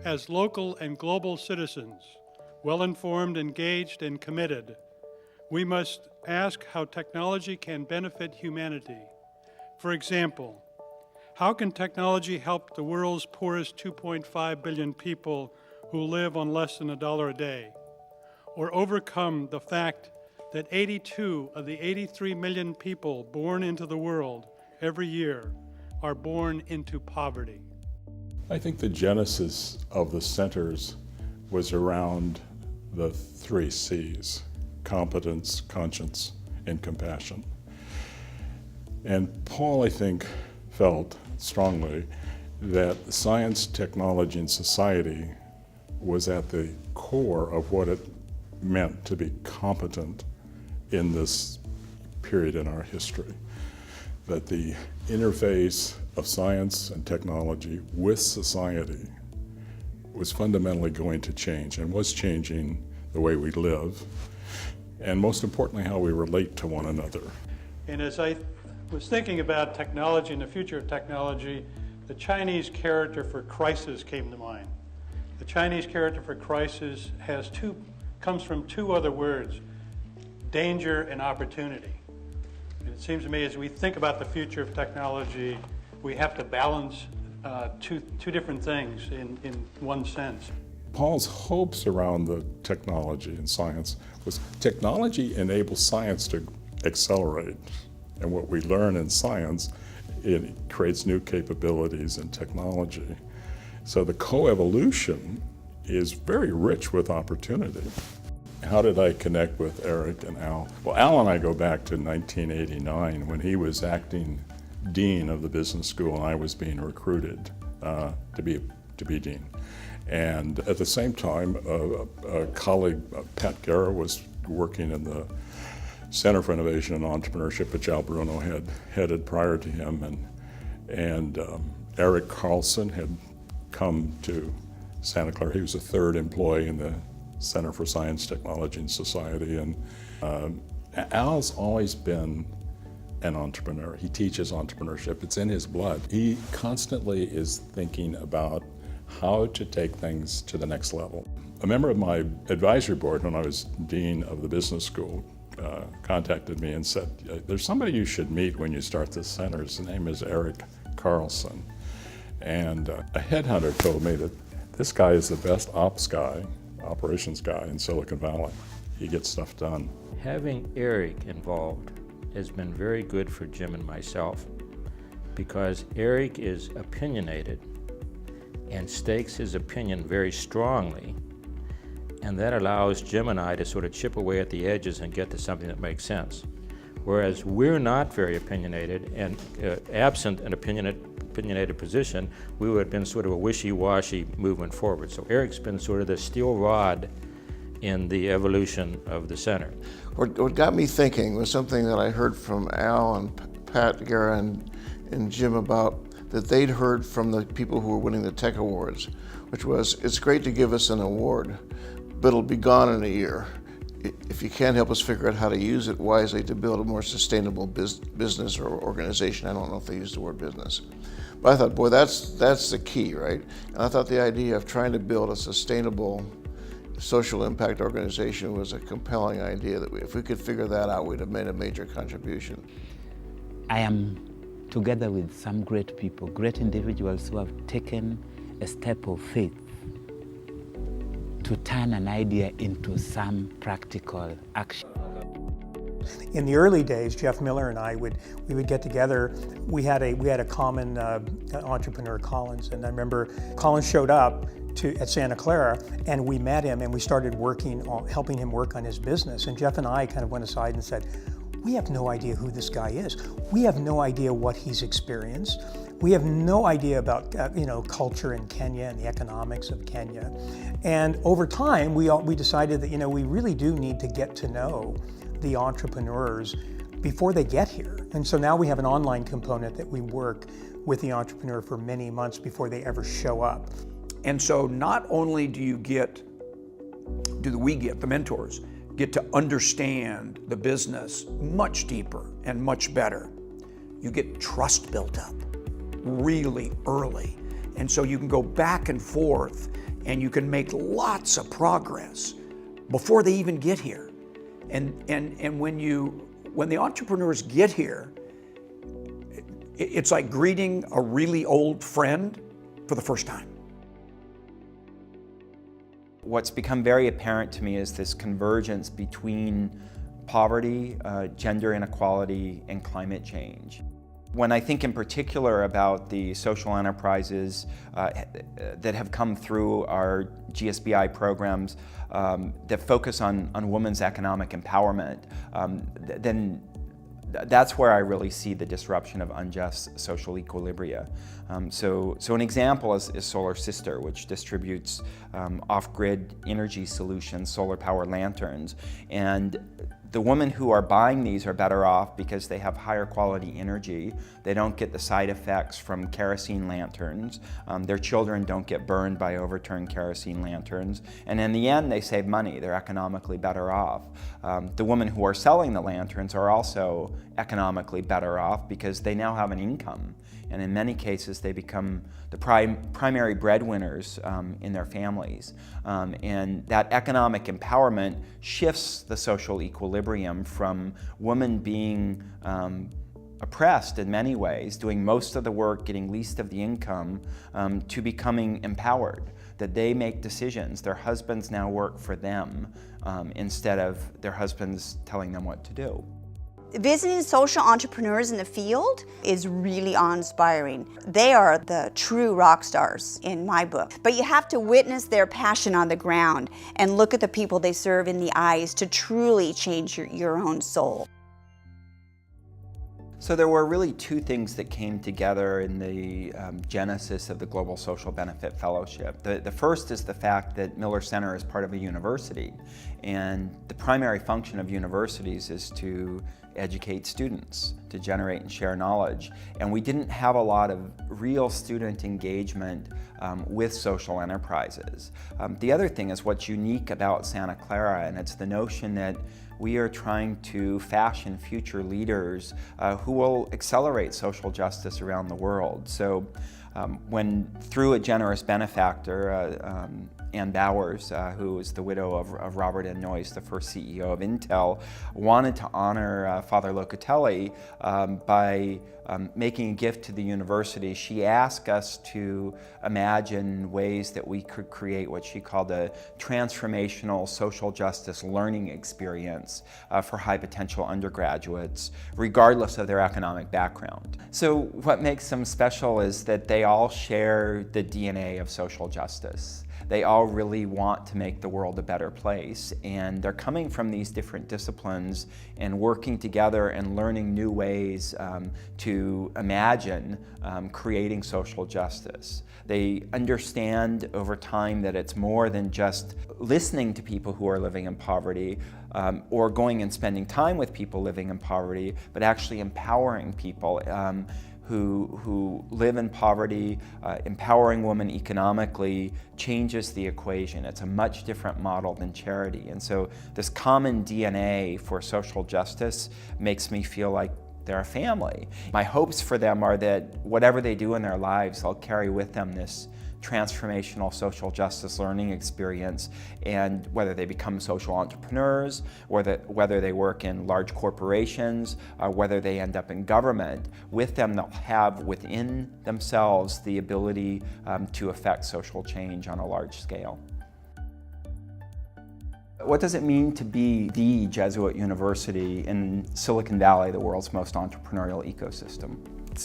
As local and global citizens, well-informed, engaged, and committed, we must ask how technology can benefit humanity. For example, how can technology help the world's poorest 2.5 billion people who live on less than $1 a day? Or overcome the fact that 82 of the 83 million people born into the world every year are born into poverty? I think the genesis of the centers was around the 3 C's: competence, conscience, and compassion. And Paul, I think, felt strongly that science, technology, and society was at the core of what it meant to be competent in this period in our history. That the interface of science and technology with society was fundamentally going to change and was changing the way we live, and most importantly, how we relate to one another. And as I was thinking about technology and the future of technology, the Chinese character for crisis came to mind. The Chinese character for crisis comes from 2 other words: danger and opportunity. And it seems to me as we think about the future of technology, we have to balance two different things in one sense. Paul's hopes around the technology and science was technology enables science to accelerate. And what we learn in science, it creates new capabilities in technology. So the coevolution is very rich with opportunity. How did I connect with Eric and Al? Well, Al and I go back to 1989 when he was acting dean of the business school and I was being recruited to be dean. And at the same time, a colleague, Pat Guerra, was working in the Center for Innovation and Entrepreneurship, which Al Bruno had headed prior to him, and Eric Carlson had come to Santa Clara. He was a 3rd employee in the Center for Science, Technology, and Society, and Al's always been an entrepreneur. He teaches entrepreneurship. It's in his blood. He constantly is thinking about how to take things to the next level. A member of my advisory board when I was dean of the business school contacted me and said, there's somebody you should meet when you start this center. His name is Eric Carlson. And a headhunter told me that this guy is the best operations guy in Silicon Valley. He gets stuff done. Having Eric involved has been very good for Jim and myself because Eric is opinionated and stakes his opinion very strongly, and that allows Jim and I to sort of chip away at the edges and get to something that makes sense. Whereas we're not very opinionated, and absent an opinionated position, we would have been sort of a wishy-washy movement forward. So Eric's been sort of the steel rod in the evolution of the center. What got me thinking was something that I heard from Al and Pat Guerra and Jim about that they'd heard from the people who were winning the tech awards, which was, it's great to give us an award, but it'll be gone in a year. If you can't help us figure out how to use it wisely to build a more sustainable business or organization, I don't know if they used the word business, but I thought, boy, that's the key, right? And I thought the idea of trying to build a sustainable social impact organization was a compelling idea that if we could figure that out, we'd have made a major contribution. I am together with some great people, great individuals who have taken a step of faith to turn an idea into some practical action. In the early days, Jeff Miller and I we would get together. We had a common entrepreneur, Collins, and I remember Collins showed up at Santa Clara, and we met him and we started working on helping him work on his business. And Jeff and I kind of went aside and said, We have no idea who this guy is. We have no idea what he's experienced. We have no idea about culture in Kenya and the economics of Kenya. And over time, we decided that we really do need to get to know the entrepreneurs before they get here. And so now we have an online component that we work with the entrepreneur for many months before they ever show up. And so not only do we get, the mentors, get to understand the business much deeper and much better, you get trust built up really early. And so you can go back and forth and you can make lots of progress before they even get here. And when the entrepreneurs get here, it's like greeting a really old friend for the first time. What's become very apparent to me is this convergence between poverty, gender inequality, and climate change. When I think in particular about the social enterprises that have come through our GSBI programs that focus on women's economic empowerment, then that's where I really see the disruption of unjust social equilibria. So an example is Solar Sister, which distributes off-grid energy solutions, solar power lanterns. And the women who are buying these are better off because they have higher quality energy. They don't get the side effects from kerosene lanterns. Their children don't get burned by overturned kerosene lanterns. And in the end, they save money. They're economically better off. The women who are selling the lanterns are also economically better off because they now have an income. And in many cases, they become the primary breadwinners in their families. And that economic empowerment shifts the social equilibrium from women being oppressed in many ways, doing most of the work, getting least of the income, to becoming empowered, that they make decisions. Their husbands now work for them instead of their husbands telling them what to do. Visiting social entrepreneurs in the field is really awe-inspiring. They are the true rock stars in my book. But you have to witness their passion on the ground and look at the people they serve in the eyes to truly change your own soul. So there were really two things that came together in the genesis of the Global Social Benefit Fellowship. The first is the fact that Miller Center is part of a university, and the primary function of universities is to educate students, to generate and share knowledge. And we didn't have a lot of real student engagement with social enterprises. The other thing is what's unique about Santa Clara, and it's the notion that we are trying to fashion future leaders who will accelerate social justice around the world. So when through a generous benefactor, Ann Bowers, who is the widow of Robert N. Noyce, the first CEO of Intel, wanted to honor Father Locatelli by making a gift to the university. She asked us to imagine ways that we could create what she called a transformational social justice learning experience for high potential undergraduates, regardless of their economic background. So what makes them special is that they all share the DNA of social justice. They all really want to make the world a better place, and they're coming from these different disciplines and working together and learning new ways to imagine creating social justice. They understand over time that it's more than just listening to people who are living in poverty or going and spending time with people living in poverty, but actually empowering people who live in poverty. Empowering women economically changes the equation. It's a much different model than charity. And so this common DNA for social justice makes me feel like they're a family. My hopes for them are that whatever they do in their lives, they'll carry with them this transformational social justice learning experience, and whether they become social entrepreneurs, whether they work in large corporations, whether they end up in government, with them they'll have within themselves the ability to affect social change on a large scale. What does it mean to be the Jesuit university in Silicon Valley, the world's most entrepreneurial ecosystem?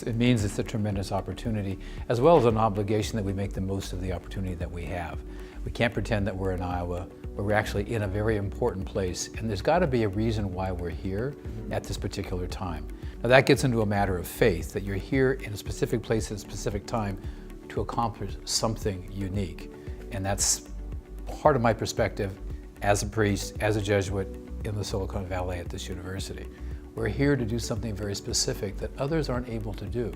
It means it's a tremendous opportunity, as well as an obligation that we make the most of the opportunity that we have. We can't pretend that we're in Iowa, but we're actually in a very important place, and there's got to be a reason why we're here at this particular time. Now that gets into a matter of faith, that you're here in a specific place at a specific time to accomplish something unique. And that's part of my perspective as a priest, as a Jesuit in the Silicon Valley at this university. We're here to do something very specific that others aren't able to do.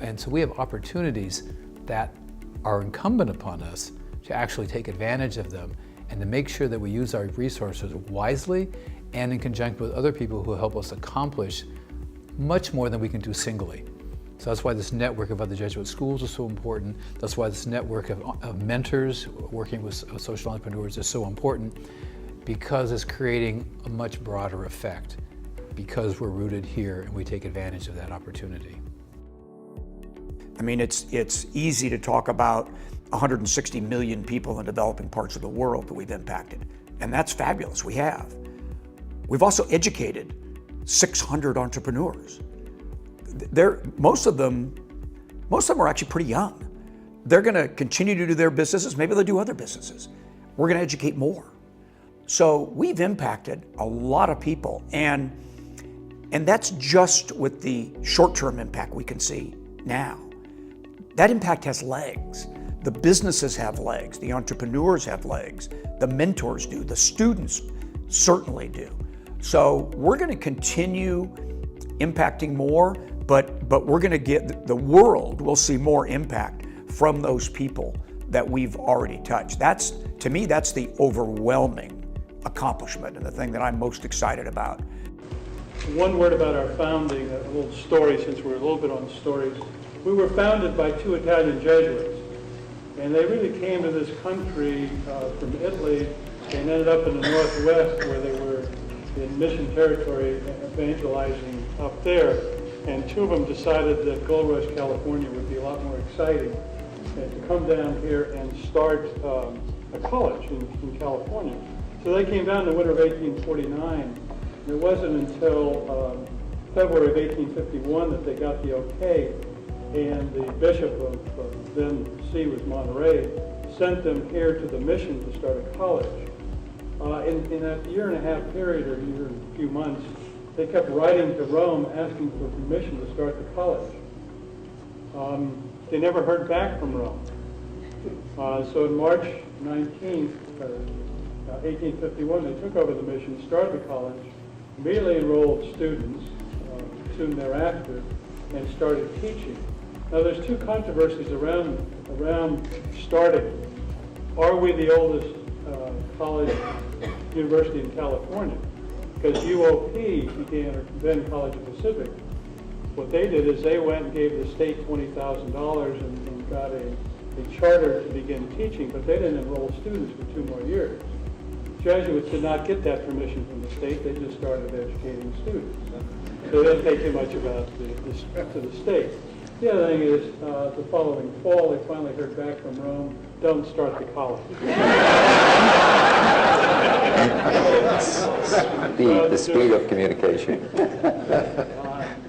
And so we have opportunities that are incumbent upon us to actually take advantage of them and to make sure that we use our resources wisely and in conjunction with other people who help us accomplish much more than we can do singly. So that's why this network of other Jesuit schools is so important. That's why this network of mentors working with social entrepreneurs is so important, because it's creating a much broader effect, because we're rooted here and we take advantage of that opportunity. I mean, it's easy to talk about 160 million people in developing parts of the world that we've impacted, and that's fabulous, we have. We've also educated 600 entrepreneurs. Most of them are actually pretty young. They're gonna continue to do their businesses, maybe they'll do other businesses. We're gonna educate more. So we've impacted a lot of people, and that's just with the short-term impact we can see now. That impact has legs. The businesses have legs, the entrepreneurs have legs, the mentors do, the students certainly do. So we're gonna continue impacting more, but we're gonna get, the world will see more impact from those people that we've already touched. To me, that's the overwhelming accomplishment and the thing that I'm most excited about. One word about our founding, a little story, since we're a little bit on stories. We were founded by 2 Italian Jesuits, and they really came to this country from Italy and ended up in the Northwest, where they were in mission territory evangelizing up there. And 2 of them decided that Gold Rush, California would be a lot more exciting, and to come down here and start a college in California. So they came down in the winter of 1849. It wasn't until February of 1851 that they got the okay, and the bishop of then C was Monterey, sent them here to the mission to start a college. In that year and a half period, or year and a few months, they kept writing to Rome asking for permission to start the college. They never heard back from Rome. So on March 19th, 1851, they took over the mission, started the college, immediately enrolled students soon thereafter, and started teaching. Now there's 2 controversies around starting. Are we the oldest college university in California? Because UOP began, or then College of Pacific, what they did is they went and gave the state $20,000 and got a charter to begin teaching, but they didn't enroll students for 2 more years. Jesuits did not get that permission from the state, they just started educating students. So they didn't pay too much about to the state. The other thing is, the following fall, they finally heard back from Rome, don't start the college. The speed of communication.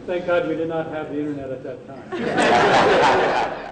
Thank God we did not have the internet at that time.